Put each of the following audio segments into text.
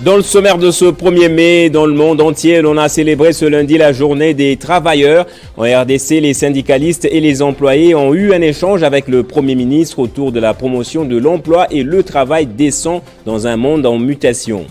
Dans le sommaire de ce 1er mai, dans le monde entier, l'on a célébré ce lundi la journée des travailleurs. En RDC, les syndicalistes et les employés ont eu un échange avec le Premier ministre autour de la promotion de l'emploi et le travail décent dans un monde en mutation.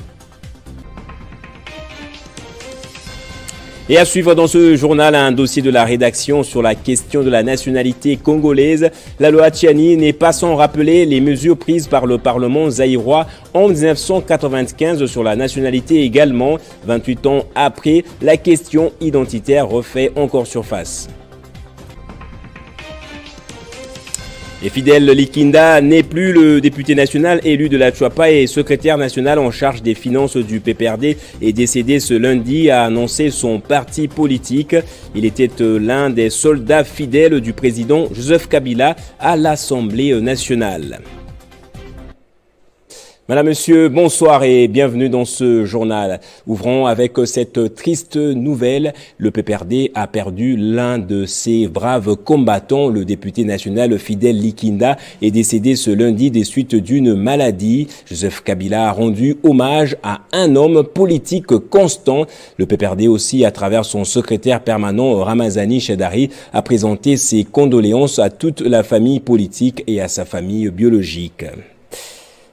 Et à suivre dans ce journal un dossier de la rédaction sur la question de la nationalité congolaise. La loi Tchiani n'est pas sans rappeler les mesures prises par le Parlement zaïrois en 1995 sur la nationalité également. 28 ans après, la question identitaire refait encore surface. Et Fidèle Likinda n'est plus le député national élu de la Tchouapa et secrétaire national en charge des finances du PPRD est décédé ce lundi, a annoncé son parti politique. Il était l'un des soldats fidèles du président Joseph Kabila à l'Assemblée nationale. Madame, Monsieur, bonsoir et bienvenue dans ce journal. Ouvrons avec cette triste nouvelle. Le PPRD a perdu l'un de ses braves combattants. Le député national Fidèle Likinda est décédé ce lundi des suites d'une maladie. Joseph Kabila a rendu hommage à un homme politique constant. Le PPRD aussi, à travers son secrétaire permanent Ramazani Chedari, a présenté ses condoléances à toute la famille politique et à sa famille biologique.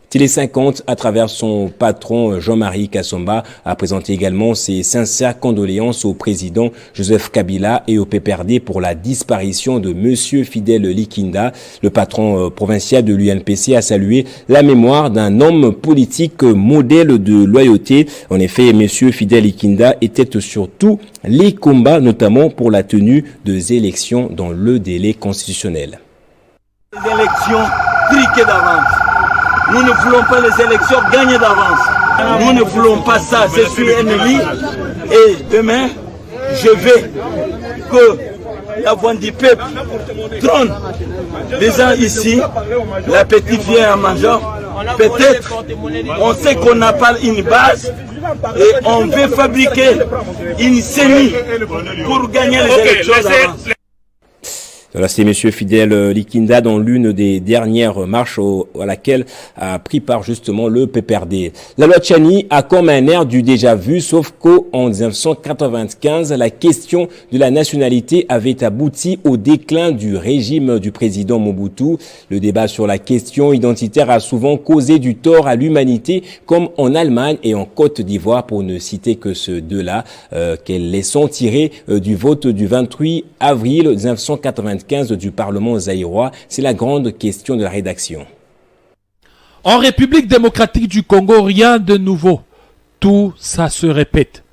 Télé 50, à travers son patron Jean-Marie Kassomba, a présenté également ses sincères condoléances au président Joseph Kabila et au PPRD pour la disparition de Monsieur Fidèle Likinda. Le patron provincial de l'UNPC a salué la mémoire d'un homme politique modèle de loyauté. En effet, Monsieur Fidèle Likinda était surtout les combats, notamment pour la tenue des élections dans le délai constitutionnel. Les élections truquées d'avance. Nous ne voulons pas les élections gagnées d'avance. Nous ne voulons pas ça. Je suis ennemi et demain, je veux que la voix du peuple trône. Les gens ici, la petite vient en mangeant. Peut-être, on sait qu'on n'a pas une base et on veut fabriquer une série pour gagner les élections d'avance. Voilà, c'est Monsieur Fidèle Likinda dans l'une des dernières marches à laquelle a pris part justement le PPRD. La loi Tchiani a comme un air du déjà vu, sauf qu'en 1995, la question de la nationalité avait abouti au déclin du régime du président Mobutu. Le débat sur la question identitaire a souvent causé du tort à l'humanité, comme en Allemagne et en Côte d'Ivoire, pour ne citer que ceux deux-là, quelles leçons tirées du vote du 28 avril 1995 du Parlement zaïrois. C'est la grande question de la rédaction. En République démocratique du Congo, rien de nouveau. Tout ça se répète.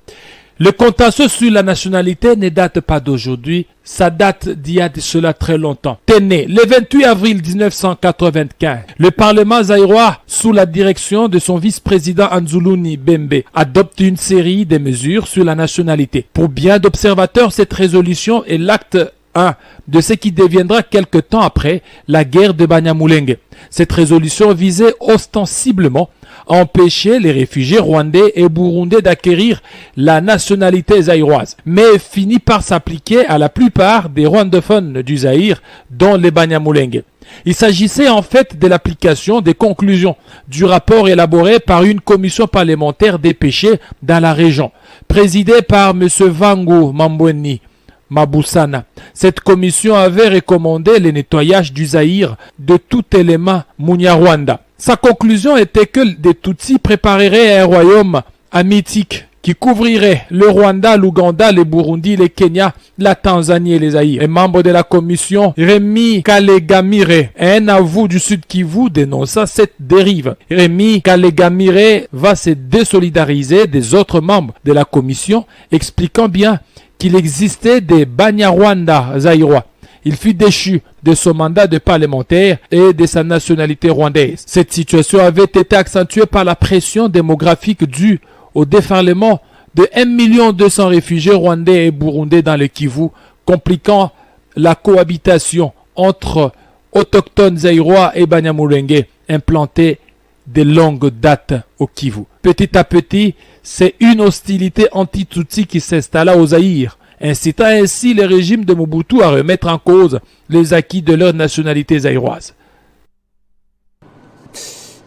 Le contentieux sur la nationalité ne date pas d'aujourd'hui, ça date d'il y a de cela très longtemps. Tenez, le 28 avril 1995, le Parlement zaïrois, sous la direction de son vice-président Anzuluni Bembe, adopte une série de mesures sur la nationalité. Pour bien d'observateurs, cette résolution est l'acte 1 de ce qui deviendra quelque temps après la guerre de Banyamulenge. Cette résolution visait ostensiblement à empêcher les réfugiés rwandais et burundais d'acquérir la nationalité zaïroise, mais finit par s'appliquer à la plupart des rwandophones du Zaïre, dont les Banyamulenge. Il s'agissait en fait de l'application des conclusions du rapport élaboré par une commission parlementaire dépêchée dans la région, présidée par M. Vangu Mambweni Maboussana. Cette commission avait recommandé le nettoyage du Zaïre de tout élément Munyarwanda. Sa conclusion était que les Tutsis prépareraient un royaume amitique qui couvrirait le Rwanda, l'Ouganda, le Burundi, le Kenya, la Tanzanie et les Zaïre. Un membre de la commission, Rémi Kalegamire, un avou du Sud Kivu, dénonça cette dérive. Rémi Kalegamire va se désolidariser des autres membres de la commission, expliquant bien qu'il existait des Banyarwanda zaïrois. Il fut déchu de son mandat de parlementaire et de sa nationalité rwandaise. Cette situation avait été accentuée par la pression démographique due au déferlement de 1 200 000 réfugiés rwandais et burundais dans le Kivu, compliquant la cohabitation entre autochtones zaïrois et Banyamulenge implantés de longue date au Kivu. Petit à petit, c'est une hostilité anti-Tutsi qui s'installa au Zaïre, incitant ainsi le régime de Mobutu à remettre en cause les acquis de leur nationalité zaïroise.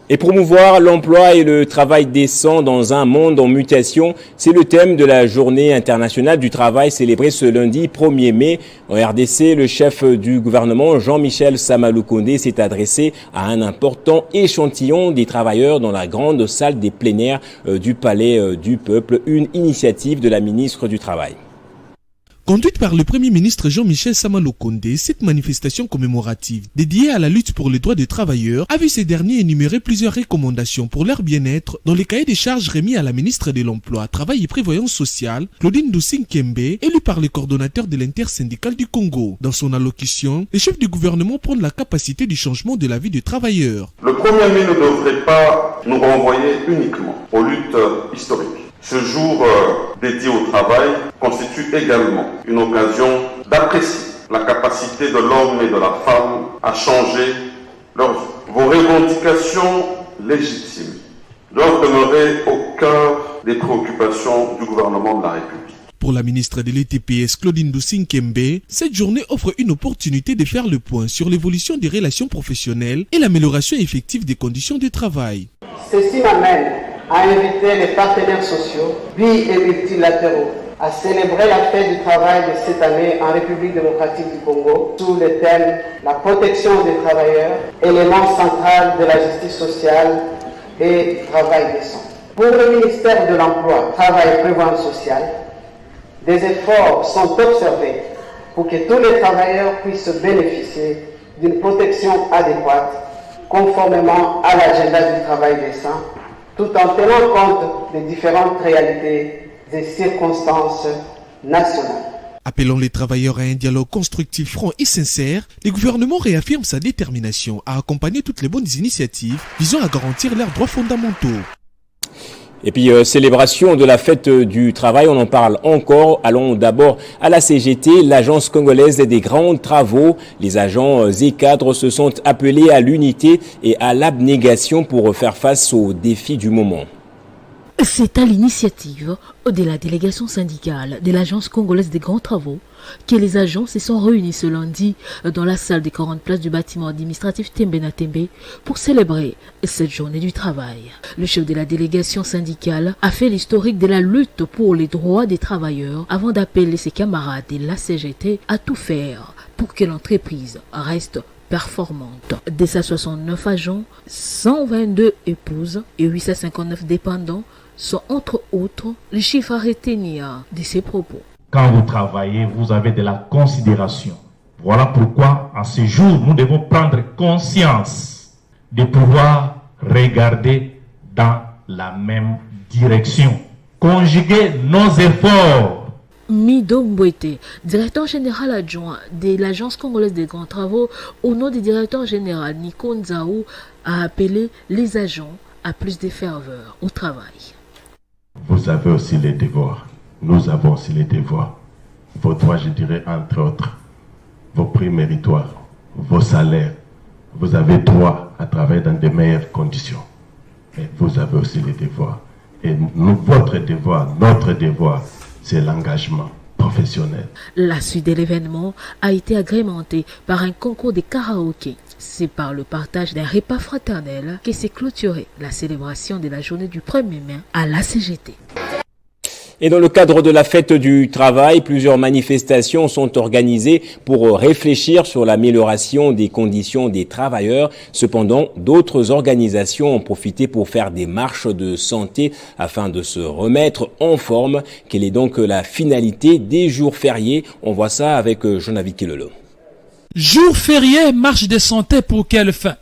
Et promouvoir l'emploi et le travail décent dans un monde en mutation, c'est le thème de la Journée internationale du travail célébrée ce lundi 1er mai. En RDC, le chef du gouvernement, Jean-Michel Sama-Lukonde, s'est adressé à un important échantillon des travailleurs dans la grande salle des plénières du Palais du Peuple, une initiative de la ministre du Travail. Conduite par le Premier ministre Jean-Michel Sama-Lukonde, cette manifestation commémorative dédiée à la lutte pour les droits des travailleurs a vu ces derniers énumérer plusieurs recommandations pour leur bien-être dans les cahiers des charges remis à la ministre de l'Emploi, Travail et Prévoyance sociale, Claudine Doussine-Kembe, élue par le coordonnateur de l'intersyndicale du Congo. Dans son allocution, le chef du gouvernement prône la capacité du changement de la vie des travailleurs. Le 1er mai ne devrait pas nous renvoyer uniquement aux luttes historiques. Ce jour dédié au travail constitue également une occasion d'apprécier la capacité de l'homme et de la femme à changer leur vie. Vos revendications légitimes doivent demeurer au cœur des préoccupations du gouvernement de la République. Pour la ministre de l'ETPS, Claudine Doussine-Kembe, cette journée offre une opportunité de faire le point sur l'évolution des relations professionnelles et l'amélioration effective des conditions de travail. Ceci m'amène à inviter les partenaires sociaux, bi- et multilatéraux, à célébrer la fête du travail de cette année en République démocratique du Congo sous le thème « La protection des travailleurs, élément central de la justice sociale et du travail décent ». Pour le ministère de l'Emploi, Travail et Prévoyance sociale, des efforts sont observés pour que tous les travailleurs puissent bénéficier d'une protection adéquate conformément à l'agenda du travail décent, tout en tenant compte des différentes réalités et circonstances nationales. Appelant les travailleurs à un dialogue constructif, franc et sincère, le gouvernement réaffirme sa détermination à accompagner toutes les bonnes initiatives visant à garantir leurs droits fondamentaux. Et puis, célébration de la fête du travail, on en parle encore. Allons d'abord à la CGT, l'agence congolaise des grands travaux. Les agents et cadres se sont appelés à l'unité et à l'abnégation pour faire face aux défis du moment. C'est à l'initiative de la délégation syndicale de l'Agence congolaise des grands travaux que les agents se sont réunis ce lundi dans la salle des 40 places du bâtiment administratif Tembena Tembe pour célébrer cette journée du travail. Le chef de la délégation syndicale a fait l'historique de la lutte pour les droits des travailleurs avant d'appeler ses camarades de la CGT à tout faire pour que l'entreprise reste performante. De ses 69 agents, 122 épouses et 859 dépendants sont entre autres les chiffres à retenir de ces propos. Quand vous travaillez, vous avez de la considération. Voilà pourquoi, en ce jour, nous devons prendre conscience de pouvoir regarder dans la même direction. Conjuguer nos efforts. Mido Mbouete, directeur général adjoint de l'Agence congolaise des grands travaux, au nom du directeur général Nico Nzaou, a appelé les agents à plus de ferveur au travail. Vous avez aussi les devoirs. Nous avons aussi les devoirs. Vos droits, je dirais, entre autres, vos prix méritoires, vos salaires. Vous avez droit à travailler dans de meilleures conditions. Et vous avez aussi les devoirs. Et votre devoir, notre devoir, c'est l'engagement professionnel. La suite de l'événement a été agrémentée par un concours de karaoké. C'est par le partage d'un repas fraternel que s'est clôturée la célébration de la journée du 1er mai à la CGT. Et dans le cadre de la fête du travail, plusieurs manifestations sont organisées pour réfléchir sur l'amélioration des conditions des travailleurs. Cependant, d'autres organisations ont profité pour faire des marches de santé afin de se remettre en forme. Quelle est donc la finalité des jours fériés? On voit ça avec Jonavi Kilolo. Jour férié, marche de santé pour quelle fin?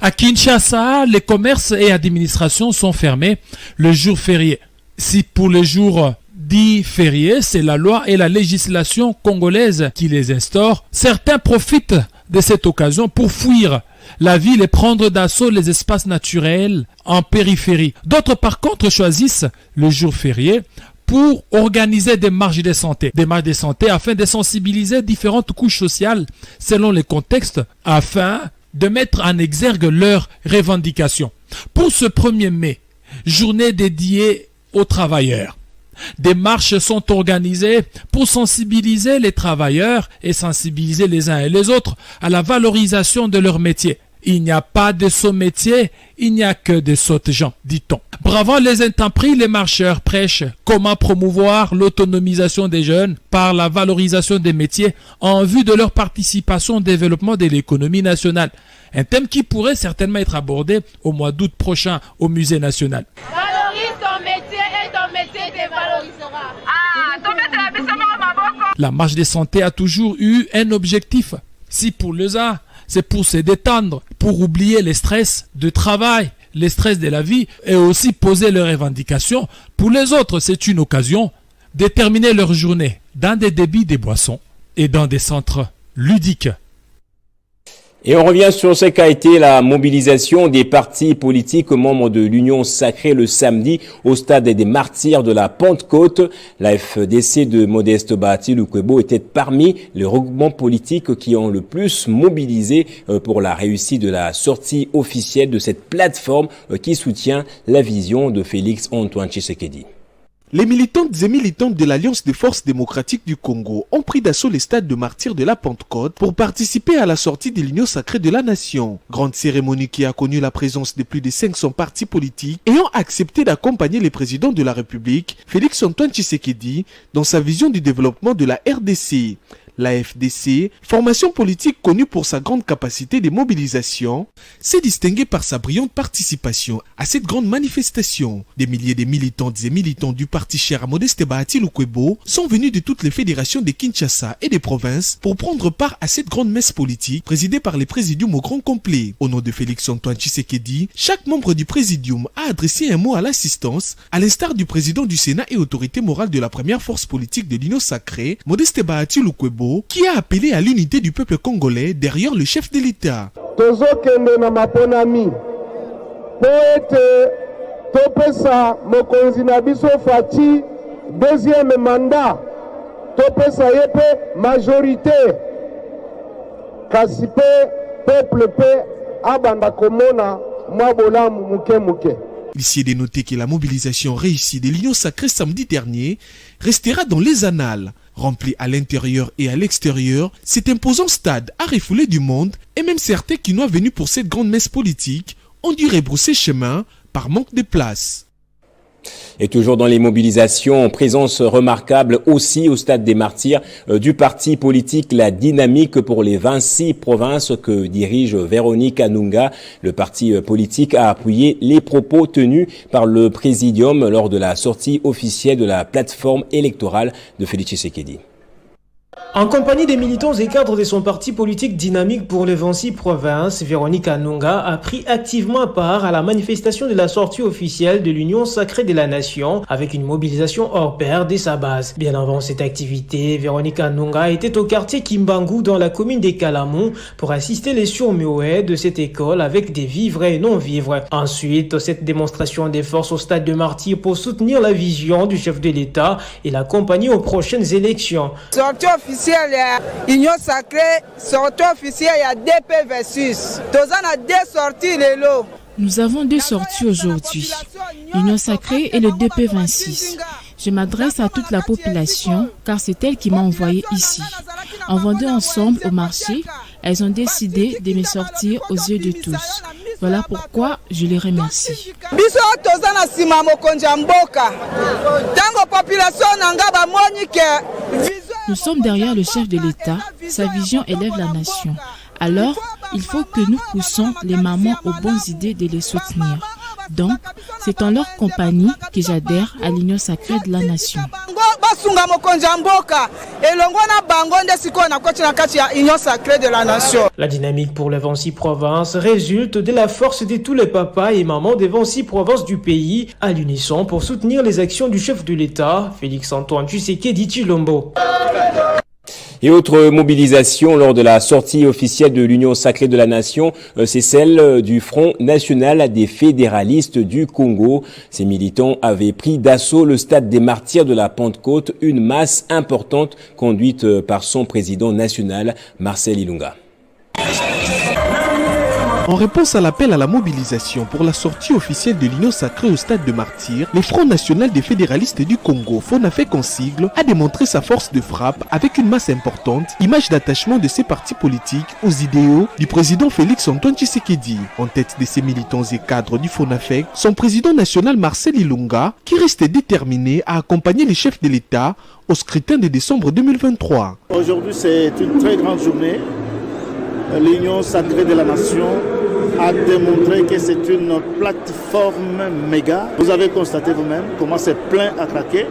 À Kinshasa, les commerces et administrations sont fermés le jour férié. Si pour les jours dits fériés, c'est la loi et la législation congolaise qui les instaurent, certains profitent de cette occasion pour fuir la ville et prendre d'assaut les espaces naturels en périphérie. D'autres par contre choisissent le jour férié pour organiser des marches de santé. Des marches de santé afin de sensibiliser différentes couches sociales selon les contextes afin de mettre en exergue leurs revendications. Pour ce 1er mai, journée dédiée aux travailleurs, des marches sont organisées pour sensibiliser les travailleurs et sensibiliser les uns et les autres à la valorisation de leur métier. Il n'y a pas de sots métiers, il n'y a que de sottes gens, dit-on. Bravant les intempéries, les marcheurs prêchent comment promouvoir l'autonomisation des jeunes par la valorisation des métiers en vue de leur participation au développement de l'économie nationale. Un thème qui pourrait certainement être abordé au mois d'août prochain au Musée national. Valorise ton métier et ton métier te valorisera. La marche des santé a toujours eu un objectif. Si pour les uns, c'est pour se détendre, pour oublier les stress de travail, les stress de la vie et aussi poser leurs revendications. Pour les autres, c'est une occasion de terminer leur journée dans des débits de boissons et dans des centres ludiques. Et on revient sur ce qu'a été la mobilisation des partis politiques membres de l'Union sacrée le samedi au stade des martyrs de la Pentecôte. La FDC de Modeste Bahati Lukwebo était parmi les regroupements politiques qui ont le plus mobilisé pour la réussite de la sortie officielle de cette plateforme qui soutient la vision de Félix Antoine Tshisekedi. Les militantes et militantes de l'Alliance des forces démocratiques du Congo ont pris d'assaut les stades de martyrs de la Pentecôte pour participer à la sortie de l'Union sacrée de la nation. Grande cérémonie qui a connu la présence de plus de 500 partis politiques ayant accepté d'accompagner le président de la République, Félix Antoine Tshisekedi, dans sa vision du développement de la RDC. La FDC, formation politique connue pour sa grande capacité de mobilisation, s'est distinguée par sa brillante participation à cette grande manifestation. Des milliers de militantes et militants du parti cher à Modeste Bahati Lukwebo sont venus de toutes les fédérations de Kinshasa et des provinces pour prendre part à cette grande messe politique présidée par les présidiums au grand complet. Au nom de Félix Antoine Tshisekedi, chaque membre du présidium a adressé un mot à l'assistance, à l'instar du président du Sénat et autorité morale de la première force politique de l'Union sacrée, Modeste Bahati Lukwebo, qui a appelé à l'unité du peuple congolais derrière le chef de l'État. Tozokende na maponami po ete topesa mokonzi na biso Faci deuxième mandat, topesa ye pe majorité kasi pe peuple pe abanda komona mwa bolamu muke muke. Il s'y est dénoté que la mobilisation réussie de l'Union sacrée samedi dernier restera dans les annales. Rempli à l'intérieur et à l'extérieur, cet imposant stade a refoulé du monde et même certains qui n'ont venus pour cette grande messe politique ont dû rebrousser chemin par manque de place. Et toujours dans les mobilisations, présence remarquable aussi au stade des martyrs du parti politique La Dynamique pour les 26 provinces que dirige Véronique Anunga. Le parti politique a appuyé les propos tenus par le présidium lors de la sortie officielle de la plateforme électorale de Félix Tshisekedi. En compagnie des militants et cadres de son parti politique Dynamique pour les 26 provinces, Véronique Anunga a pris activement part à la manifestation de la sortie officielle de l'Union sacrée de la nation avec une mobilisation hors pair de sa base. Bien avant cette activité, Véronique Anunga était au quartier Kimbangu dans la commune des Kalamou pour assister les surmuets de cette école avec des vivres et non-vivres. Ensuite, cette démonstration des forces au stade de martyrs pour soutenir la vision du chef de l'État et l'accompagner aux prochaines élections. Sortie officielle ya Union sacrée, sortie officielle ya DP versus. Tozana deux sorties lelo. Nous avons deux sorties aujourd'hui, l'Union sacrée et le DP26. Je m'adresse à toute la population car c'est elle qui m'a envoyé ici. En vendant ensemble au marché, elles ont décidé de me sortir aux yeux de tous. Voilà pourquoi je les remercie. Nous sommes derrière le chef de l'État, sa vision élève la nation. Alors, il faut que nous poussons les mamans aux bonnes idées de les soutenir. Donc, c'est en leur compagnie que j'adhère à l'Union sacrée de la nation. La dynamique pour les 26 provinces résulte de la force de tous les papas et mamans des 26 provinces du pays à l'unisson pour soutenir les actions du chef de l'État, Félix Antoine Tshisekedi Tshilombo. Et autre mobilisation lors de la sortie officielle de l'Union sacrée de la nation, c'est celle du Front national des fédéralistes du Congo. Ces militants avaient pris d'assaut le stade des martyrs de la Pentecôte, une masse importante conduite par son président national, Marcel Ilunga. En réponse à l'appel à la mobilisation pour la sortie officielle de l'Union sacrée au stade de martyrs, le Front national des fédéralistes du Congo, FONAFEC en sigle, a démontré sa force de frappe avec une masse importante, image d'attachement de ses partis politiques aux idéaux du président Félix Antoine Tshisekedi. En tête de ses militants et cadres du FONAFEC, son président national Marcel Ilunga, qui reste déterminé à accompagner les chefs de l'État au scrutin de décembre 2023. Aujourd'hui, c'est une très grande journée. L'Union sacrée de la nation a démontré que c'est une plateforme méga. Vous avez constaté vous-même comment c'est plein à craquer.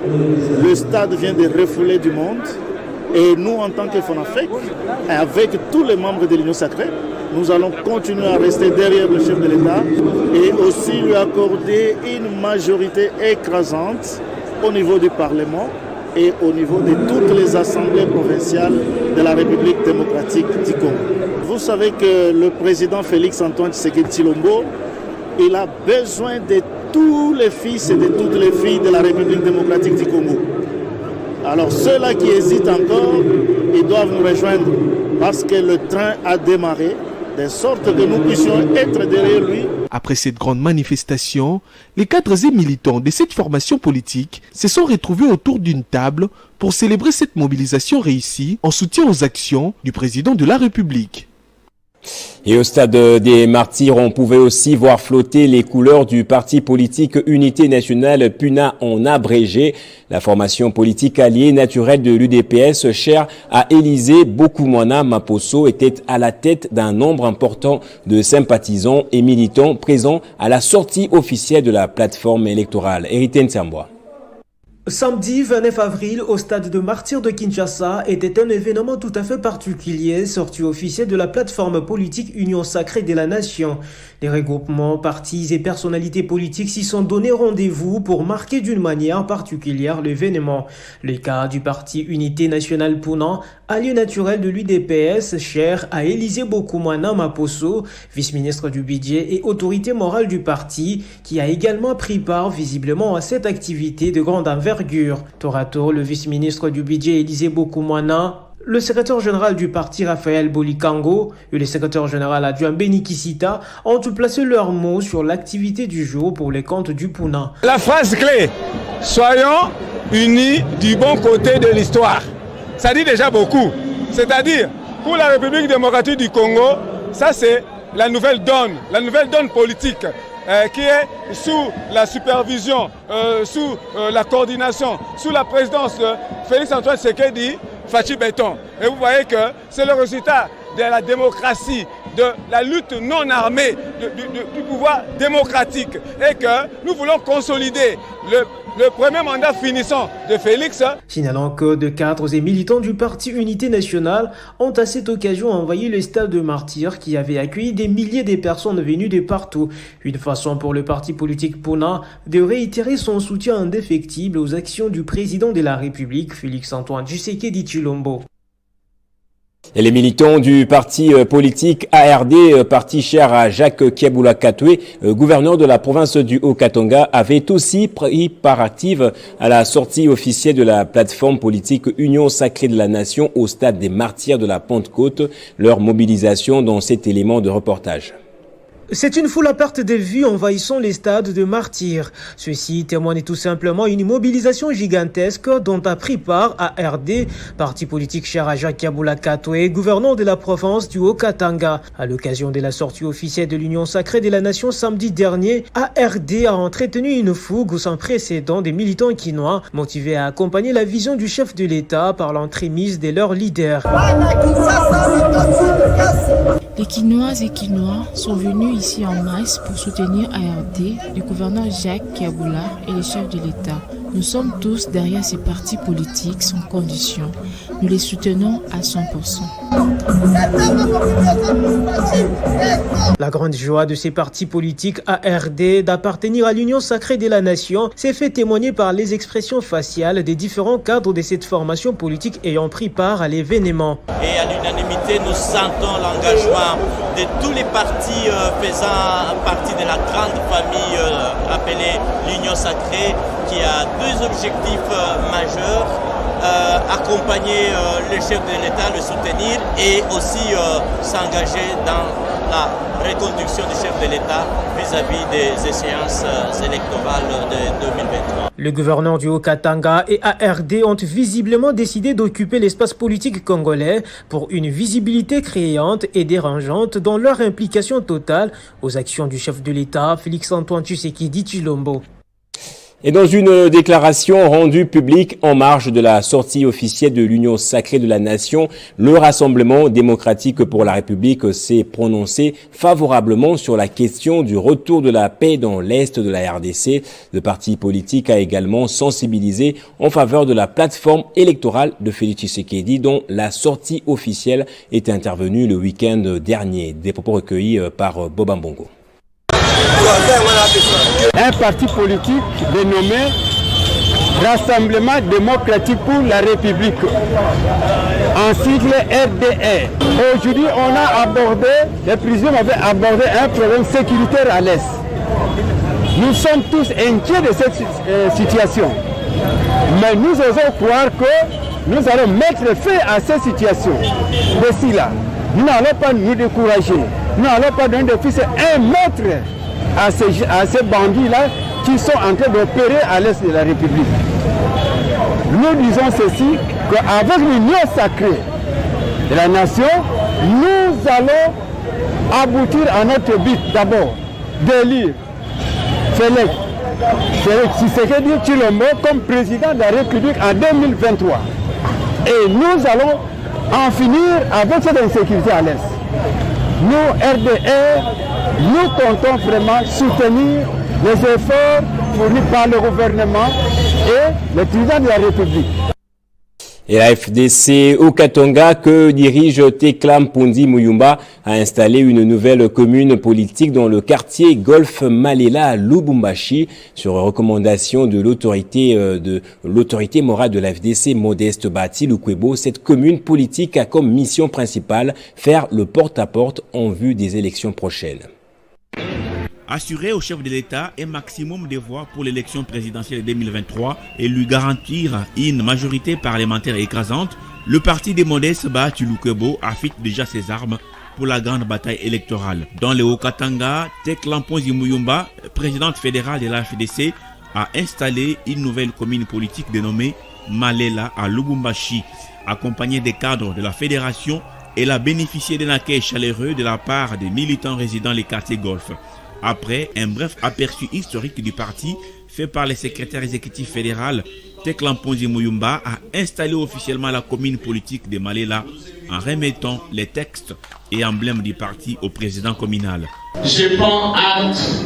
Le stade vient de refouler du monde. Et nous, en tant que FONAFEC, avec tous les membres de l'Union sacrée, nous allons continuer à rester derrière le chef de l'État et aussi lui accorder une majorité écrasante au niveau du Parlement et au niveau de toutes les assemblées provinciales de la République démocratique du Congo. Vous savez que le président Félix Antoine Tshisekedi Tshilombo, il a besoin de tous les fils et de toutes les filles de la République démocratique du Congo. Alors ceux-là qui hésitent encore, ils doivent nous rejoindre parce que le train a démarré, de sorte que nous puissions être derrière lui. Après cette grande manifestation, les cadres et militants de cette formation politique se sont retrouvés autour d'une table pour célébrer cette mobilisation réussie en soutien aux actions du président de la République. Et au stade des Martyrs, on pouvait aussi voir flotter les couleurs du parti politique Unité Nationale PUNA en abrégé. La formation politique alliée naturelle de l'UDPS, chère à Élisée Bokoumana Maposo, était à la tête d'un nombre important de sympathisants et militants présents à la sortie officielle de la plateforme électorale. Hérité Nsamboa. Samedi 29 avril, au stade de Martyrs de Kinshasa, était un événement tout à fait particulier, sortie officielle de la plateforme politique Union sacrée de la nation. Les regroupements, partis et personnalités politiques s'y sont donné rendez-vous pour marquer d'une manière particulière l'événement. Le cas du parti Unité Nationale PUNA, allié naturel de l'UDPS, cher à Élisée Bokoumana Maposo, vice-ministre du budget et autorité morale du parti, qui a également pris part visiblement à cette activité de grande envergure. Tour à tour, le vice-ministre du budget Élisée Bokoumana, le secrétaire général du parti Raphaël Bolikango et le secrétaire général adjoint Beni Kisita ont tout placé leurs mots sur l'activité du jour pour les comptes du PUNA. La phrase clé, soyons unis du bon côté de l'histoire. Ça dit déjà beaucoup. C'est-à-dire, pour la République démocratique du Congo, ça c'est la nouvelle donne politique. Qui est sous la supervision, sous la coordination, sous la présidence de Félix Antoine Tshisekedi Fachi Béton. Et vous voyez que c'est le résultat de la démocratie, de la lutte non armée, du pouvoir démocratique. Et que nous voulons consolider le premier mandat finissant de Félix. Signalant que de cadres et militants du parti Unité Nationale ont à cette occasion envahi le stade de Martyrs qui avait accueilli des milliers de personnes venues de partout. Une façon pour le parti politique PUNA de réitérer son soutien indéfectible aux actions du président de la République, Félix Antoine Tshisekedi Tshilombo. Et les militants du parti politique ARD, parti cher à Jacques Kiaboula Katoué, gouverneur de la province du Haut-Katanga, avaient aussi pris part active à la sortie officielle de la plateforme politique Union sacrée de la nation au stade des Martyrs de la Pentecôte. Leur mobilisation dans cet élément de reportage. C'est une foule à perte de vue envahissant les stades de Martyrs. Ceci témoigne tout simplement une mobilisation gigantesque dont a pris part ARD, parti politique cher à Jacques Kiaboula Katoué, gouverneur de la province du Haut-Katanga. À l'occasion de la sortie officielle de l'Union sacrée de la nation samedi dernier, ARD a entretenu une fougue sans précédent des militants quinois, motivés à accompagner la vision du chef de l'État par l'entremise de leurs leaders. Les Quinoises et Quinois sont venus ici en masse pour soutenir ARD, le gouverneur Jacques Kiaboula et les chefs de l'État. Nous sommes tous derrière ces partis politiques sans condition. Nous les soutenons à 100%. La grande joie de ces partis politiques ARD d'appartenir à l'Union sacrée de la nation s'est fait témoigner par les expressions faciales des différents cadres de cette formation politique ayant pris part à l'événement. Et à l'unanimité, nous sentons l'engagement de tous les partis faisant partie de la grande famille appelée l'Union sacrée, qui a deux objectifs majeurs. Accompagner le chef de l'État, le soutenir et aussi s'engager dans la reconduction du chef de l'État vis-à-vis des échéances électorales de 2023. Le gouverneur du Haut-Katanga et ARD ont visiblement décidé d'occuper l'espace politique congolais pour une visibilité créante et dérangeante dans leur implication totale aux actions du chef de l'État, Félix-Antoine Tshisekedi Tshilombo. Et dans une déclaration rendue publique en marge de la sortie officielle de l'Union sacrée de la Nation, le Rassemblement démocratique pour la République s'est prononcé favorablement sur la question du retour de la paix dans l'Est de la RDC. Le parti politique a également sensibilisé en faveur de la plateforme électorale de Félix Tshisekedi dont la sortie officielle est intervenue le week-end dernier. Des propos recueillis par Boba Mbongo. Un parti politique dénommé Rassemblement démocratique pour la République, en sigle RDR. Aujourd'hui, on a abordé, les prisonniers avaient abordé un problème sécuritaire à l'Est. Nous sommes tous inquiets de cette situation. Mais nous osons croire que nous allons mettre fin à cette situation. D'ici là, nous n'allons pas nous décourager. Nous n'allons pas donner de fils un mètre à ces bandits-là qui sont en train d'opérer à l'Est de la République. Nous disons ceci, qu'avec l'union sacrée de la nation, nous allons aboutir à notre but d'abord, d'élire Félix Tshisekedi Tshilombo comme président de la République en 2023. Et nous allons en finir avec cette insécurité à l'Est. Nous, RDR, nous comptons vraiment soutenir les efforts fournis par le gouvernement et le président de la République. Et la FDC au Katanga que dirige Tekla Mpondi Muyumba a installé une nouvelle commune politique dans le quartier Golf Malela à Lubumbashi sur recommandation de l'autorité morale de la FDC Modeste Bati Lukwebo. Cette commune politique a comme mission principale faire le porte-à-porte en vue des élections prochaines. Assurer au chef de l'État un maximum de voix pour l'élection présidentielle de 2023 et lui garantir une majorité parlementaire écrasante, le parti des Modestes Bati Lukwebo affûte déjà ses armes pour la grande bataille électorale. Dans le Haut-Katanga, Tekla Mpondi Muyumba, présidente fédérale de la FDC, a installé une nouvelle commune politique dénommée Malela à Lubumbashi. Accompagnée des cadres de la fédération, elle a bénéficié d'un accueil chaleureux de la part des militants résidant les quartiers Golf. Après un bref aperçu historique du parti fait par le secrétaire exécutif fédéral, Tekla Mpondi Muyumba a installé officiellement la commune politique de Malela en remettant les textes et emblèmes du parti au président communal. Je prends acte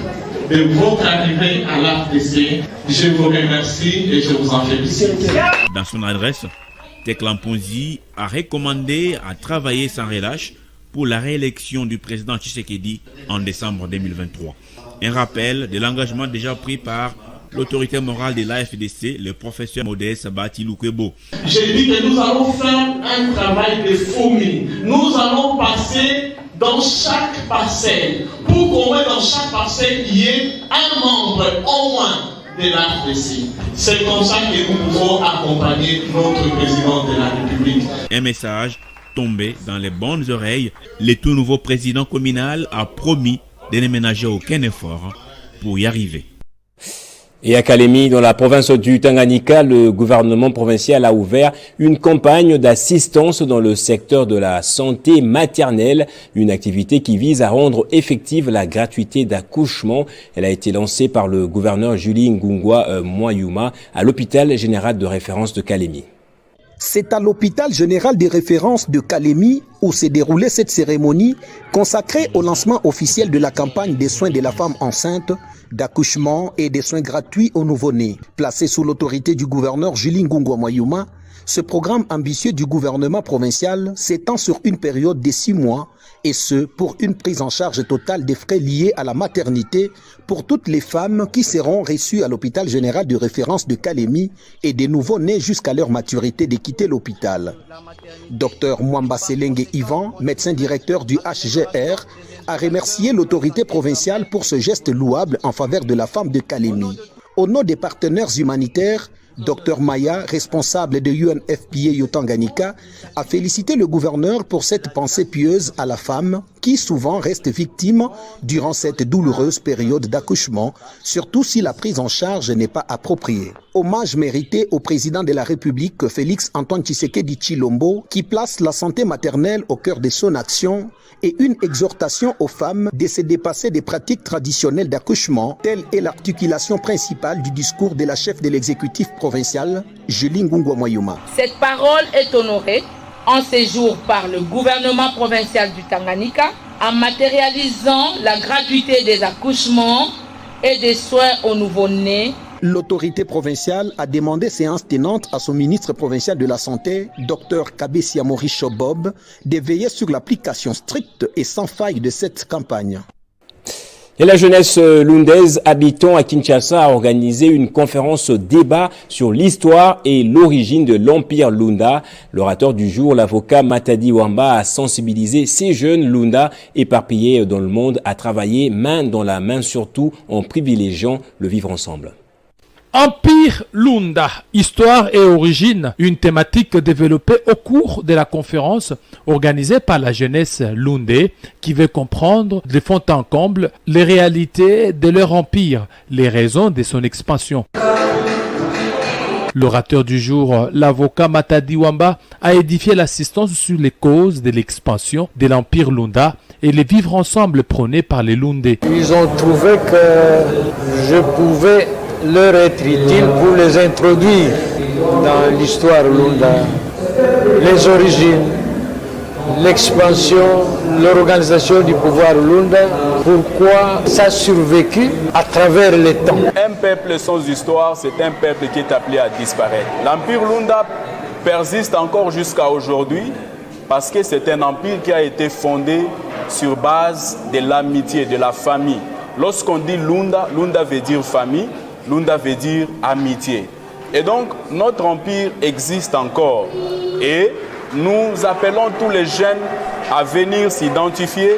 de votre arrivée à l'AFDC. Je vous remercie et je vous en félicite. Dans son adresse, Tekla Mpondi a recommandé à travailler sans relâche pour la réélection du président Tshisekedi en décembre 2023. Un rappel de l'engagement déjà pris par l'autorité morale de l'AFDC, le professeur Modeste Bati Lukwebo. J'ai dit que nous allons faire un travail de fourmi. Nous allons passer dans chaque parcelle pour qu'au moins dans chaque parcelle il y ait un membre au moins de l'AFDC. C'est comme ça que nous pouvons accompagner notre président de la République. Un message tombé dans les bonnes oreilles. Le tout nouveau président communal a promis de ne ménager aucun effort pour y arriver. Et à Kalemi, dans la province du Tanganyika, le gouvernement provincial a ouvert une campagne d'assistance dans le secteur de la santé maternelle, une activité qui vise à rendre effective la gratuité d'accouchement. Elle a été lancée par le gouverneur Julie Ngungwa Mwayuma à l'hôpital général de référence de Kalemi. C'est à l'hôpital général de référence de Kalemi où s'est déroulée cette cérémonie consacrée au lancement officiel de la campagne des soins de la femme enceinte, d'accouchement et des soins gratuits aux nouveau-nés. Placé sous l'autorité du gouverneur Julie Ngungwa Mwayuma, ce programme ambitieux du gouvernement provincial s'étend sur une période de 6 mois et ce, pour une prise en charge totale des frais liés à la maternité pour toutes les femmes qui seront reçues à l'hôpital général de référence de Kalemi et des nouveau-nés jusqu'à leur maturité de quitter l'hôpital. Dr Mwamba Selenge Ivan, médecin directeur du HGR, a remercié l'autorité provinciale pour ce geste louable en faveur de la femme de Kalemi. Au nom des partenaires humanitaires, Dr Maya, responsable de UNFPA Tanganyika, a félicité le gouverneur pour cette pensée pieuse à la femme qui souvent restent victimes durant cette douloureuse période d'accouchement, surtout si la prise en charge n'est pas appropriée. Hommage mérité au président de la République, Félix Antoine Tshisekedi Tshilombo, qui place la santé maternelle au cœur de son action, et une exhortation aux femmes de se dépasser des pratiques traditionnelles d'accouchement, telle est l'articulation principale du discours de la chef de l'exécutif provincial, Julie Ngungwa Moyuma. Cette parole est honorée en ce jour par le gouvernement provincial du Tanganyika en matérialisant la gratuité des accouchements et des soins aux nouveau-nés. L'autorité provinciale a demandé séance tenante à son ministre provincial de la Santé, Dr Kabessia Maurice Bob, de veiller sur l'application stricte et sans faille de cette campagne. Et la jeunesse lundaise habitant à Kinshasa a organisé une conférence débat sur l'histoire et l'origine de l'Empire Lunda. L'orateur du jour, l'avocat Matadi Wamba, a sensibilisé ces jeunes Lunda éparpillés dans le monde à travailler main dans la main, surtout en privilégiant le vivre ensemble. Empire Lunda, histoire et origine, une thématique développée au cours de la conférence organisée par la jeunesse lundais qui veut comprendre de fond en comble les réalités de leur empire, les raisons de son expansion. L'orateur du jour, l'avocat Matadi Wamba, a édifié l'assistance sur les causes de l'expansion de l'empire Lunda et les vivre ensemble prônés par les Lundais. Ils ont trouvé que je pouvais leur être utile pour les introduire dans l'histoire Lunda, les origines, l'expansion, l'organisation du pouvoir Lunda, pourquoi ça a survécu à travers le temps. Un peuple sans histoire, c'est un peuple qui est appelé à disparaître. L'empire Lunda persiste encore jusqu'à aujourd'hui parce que c'est un empire qui a été fondé sur base de l'amitié, de la famille. Lorsqu'on dit Lunda, Lunda veut dire famille. Lunda veut dire amitié. Et donc, notre empire existe encore. Et nous appelons tous les jeunes à venir s'identifier,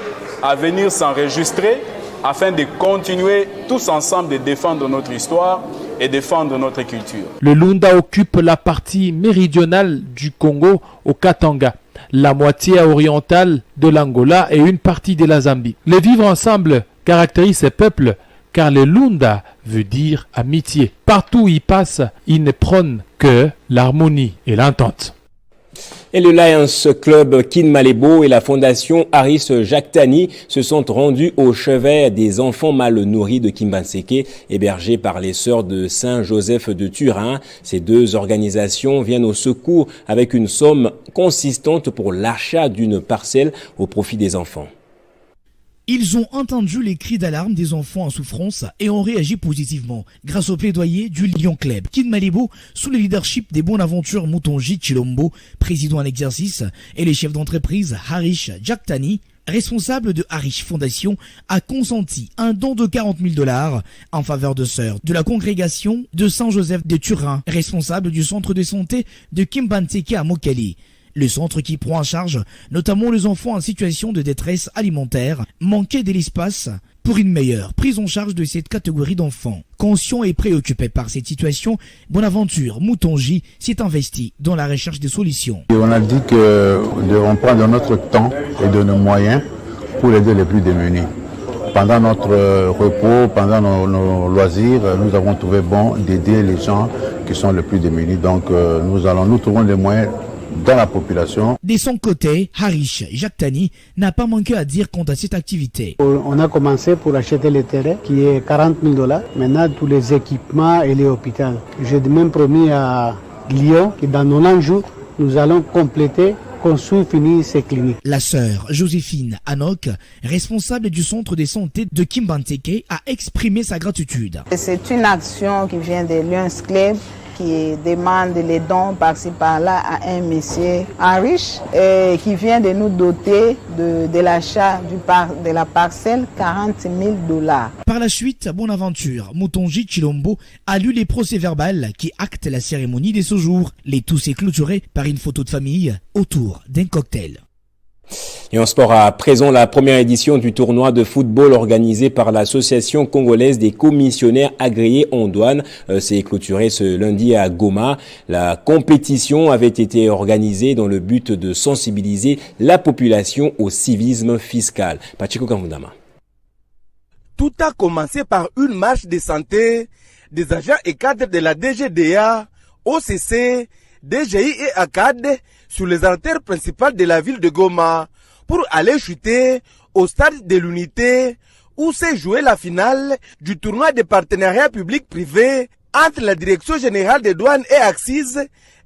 à venir s'enregistrer, afin de continuer tous ensemble de défendre notre histoire et défendre notre culture. Le Lunda occupe la partie méridionale du Congo au Katanga, la moitié orientale de l'Angola et une partie de la Zambie. Les vivre ensemble caractérise ces peuples car le Lunda veut dire amitié. Partout où il passe, il ne prône que l'harmonie et l'entente. Et le Lions Club Kin Malebo et la fondation Aris Jactani se sont rendus au chevet des enfants mal nourris de Kimbanseke, hébergés par les sœurs de Saint-Joseph de Turin. Ces deux organisations viennent au secours avec une somme consistante pour l'achat d'une parcelle au profit des enfants. Ils ont entendu les cris d'alarme des enfants en souffrance et ont réagi positivement grâce au plaidoyer du Lion Club Kin Malebo sous le leadership des Bonaventure Moutonji Tshilombo, président en exercice, et les chefs d'entreprise Harish Jactani, responsable de Harish Fondation, a consenti un don de $40,000 en faveur de sœurs de la congrégation de Saint-Joseph de Turin, responsable du centre de santé de Kimbanseke à Mokali. Le centre qui prend en charge notamment les enfants en situation de détresse alimentaire, manquait de l'espace pour une meilleure prise en charge de cette catégorie d'enfants. Conscient et préoccupé par cette situation, Bonaventure Moutonji s'est investi dans la recherche de solutions. Et on a dit que nous devons prendre notre temps et de nos moyens pour aider les plus démunis. Pendant notre repos, pendant nos loisirs, nous avons trouvé bon d'aider les gens qui sont les plus démunis. Donc nous trouvons les moyens dans la population. De son côté, Harish Jactani n'a pas manqué à dire quant à cette activité. On a commencé pour acheter le terrain qui est $40,000. Maintenant, tous les équipements et les hôpitaux. J'ai même promis à Lyon que dans 90 jours, nous allons compléter, construire, finir ces cliniques. La sœur Joséphine Anok, responsable du centre de santé de Kimbanseke, a exprimé sa gratitude. C'est une action qui vient de Lions Club, qui demande les dons par-ci par-là à un monsieur Harish qui vient de nous doter de l'achat de la parcelle $40,000. Par la suite, Bonaventure Moutonji Tshilombo a lu les procès-verbales qui actent la cérémonie de ce jour. Les tout s'est clôturé par une photo de famille autour d'un cocktail. Et en sport à présent, la première édition du tournoi de football organisé par l'Association congolaise des commissionnaires agréés en douane s'est clôturée ce lundi à Goma. La compétition avait été organisée dans le but de sensibiliser la population au civisme fiscal. Pachiko Kamundama. Tout a commencé par une marche de santé des agents et cadres de la DGDA, OCC, DGI et ACAD sur les artères principales de la ville de Goma pour aller chuter au stade de l'Unité où s'est jouée la finale du tournoi de partenariat public-privé entre la Direction générale des douanes et Axis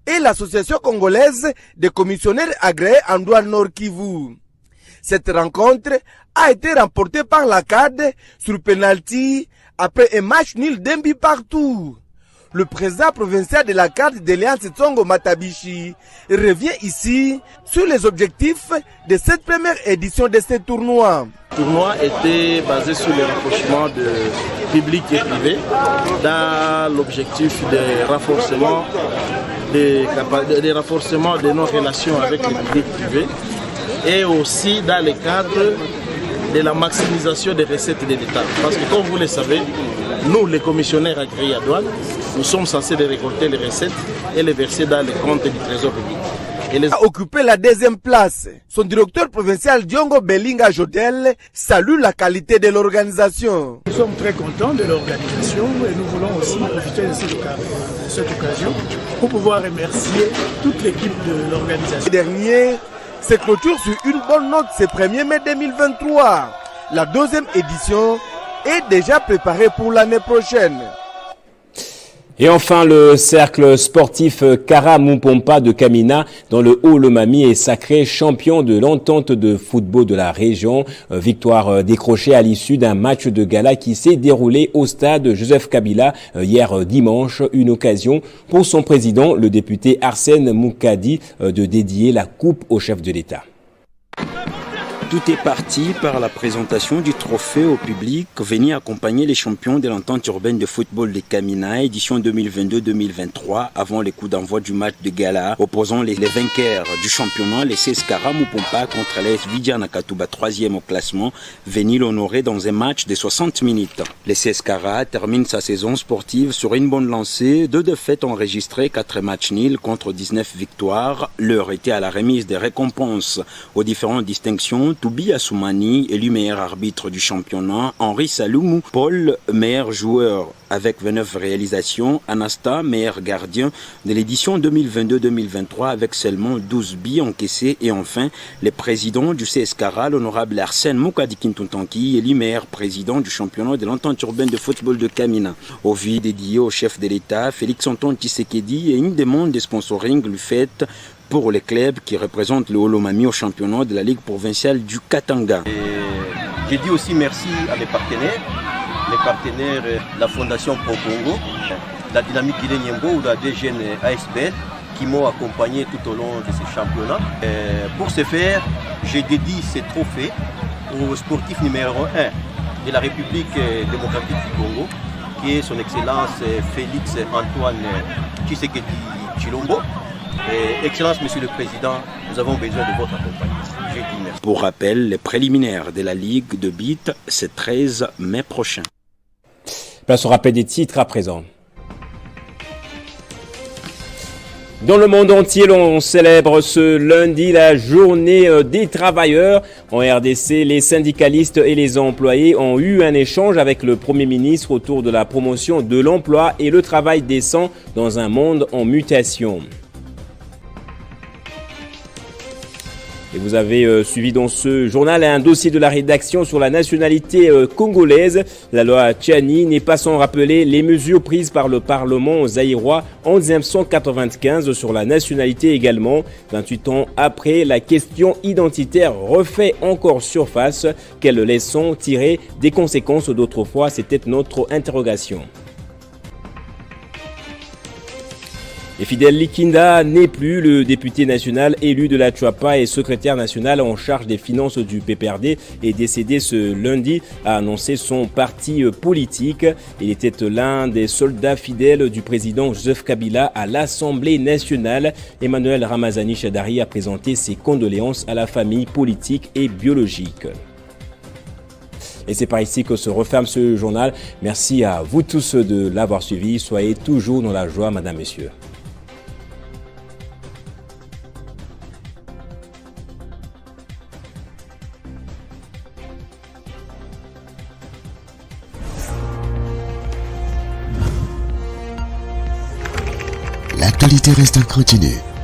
et l'Association congolaise des commissionnaires agréés en douane Nord Kivu. Cette rencontre a été remportée par la CAD sur penalty après un match nul d'un but partout. Le président provincial de la CAD d'Eliance Tsongo Matabishi revient ici sur les objectifs de cette première édition de ce tournoi. Le tournoi était basé sur le rapprochement de public et privé dans l'objectif de renforcement de nos relations avec le public privé et aussi dans le cadre de la maximisation des recettes de l'État. Parce que comme vous le savez, nous les commissionnaires agréés à douane, nous sommes censés de récolter les recettes et les verser dans les comptes du trésor public. Il a occupé la deuxième place. Son directeur provincial Diongo Belinga Jodel salue la qualité de l'organisation. Nous sommes très contents de l'organisation et nous voulons aussi profiter de cette occasion pour pouvoir remercier toute l'équipe de l'organisation. Le dernier se clôture sur une bonne note ce 1er mai 2023. La deuxième édition est déjà préparée pour l'année prochaine. Et enfin, le cercle sportif Kara Mumpompa de Kamina dans le Haut-Lomami est sacré champion de l'entente de football de la région. Victoire décrochée à l'issue d'un match de gala qui s'est déroulé au stade Joseph Kabila hier dimanche. Une occasion pour son président, le député Arsène Moukadi, de dédier la coupe au chef de l'État. Tout est parti par la présentation du trophée au public venu accompagner les champions de l'entente urbaine de football de Kamina, édition 2022-2023, avant les coups d'envoi du match de gala, opposant les vainqueurs du championnat, les CS Kara Mumpompa contre les Vidia Nakatuba, 3e au classement, venu l'honorer dans un match de 60 minutes. Les CS Kara terminent sa saison sportive sur une bonne lancée, 2 défaites enregistrées, 4 matchs nuls contre 19 victoires. L'heure était à la remise des récompenses aux différentes distinctions. Toubi Assoumani, élu meilleur arbitre du championnat, Henri Saloumou, Paul, meilleur joueur avec 29 réalisations, Anasta, meilleur gardien de l'édition 2022-2023 avec seulement 12 billes encaissés et enfin les présidents du CS Kara, l'honorable Arsène Moukadi Kintuntanki, élu meilleur président du championnat de l'entente urbaine de football de Kamina. Au vide dédié au chef de l'État, Félix Antoine Tshisekedi, et une demande de sponsoring lui faite pour les clubs qui représentent le Haut-Lomami au championnat de la Ligue provinciale du Katanga. J'ai dit aussi merci à mes partenaires, la Fondation Pro Congo, la Dynamique Guinée Niembo ou la DGN ASBL qui m'ont accompagné tout au long de ces championnats. Pour ce faire, j'ai dédié ces trophées au sportif numéro 1 de la République démocratique du Congo, qui est son Excellence Félix Antoine Tshisekedi Tshilombo. Excellence, Monsieur le Président, nous avons besoin de votre accompagnement. Je dis merci. Pour rappel, les préliminaires de la Ligue de Beat, c'est 13 mai prochain. Place au rappel des titres à présent. Dans le monde entier, l'on célèbre ce lundi la journée des travailleurs. En RDC, les syndicalistes et les employés ont eu un échange avec le Premier ministre autour de la promotion de l'emploi et le travail décent dans un monde en mutation. Et vous avez suivi dans ce journal un dossier de la rédaction sur la nationalité congolaise. La loi Tchani n'est pas sans rappeler les mesures prises par le Parlement zaïrois en 1995 sur la nationalité également. 28 ans après, la question identitaire refait encore surface. Quelles leçons tirer des conséquences d'autrefois? C'était notre interrogation. Et Fidel Likinda n'est plus le député national élu de la Chuapa et secrétaire national en charge des finances du PPRD est décédé ce lundi, a annoncé son parti politique. Il était l'un des soldats fidèles du président Joseph Kabila à l'Assemblée nationale. Emmanuel Ramazani Chadari a présenté ses condoléances à la famille politique et biologique. Et c'est par ici que se referme ce journal. Merci à vous tous de l'avoir suivi. Soyez toujours dans la joie, madame, messieurs. L'actualité reste incontinue.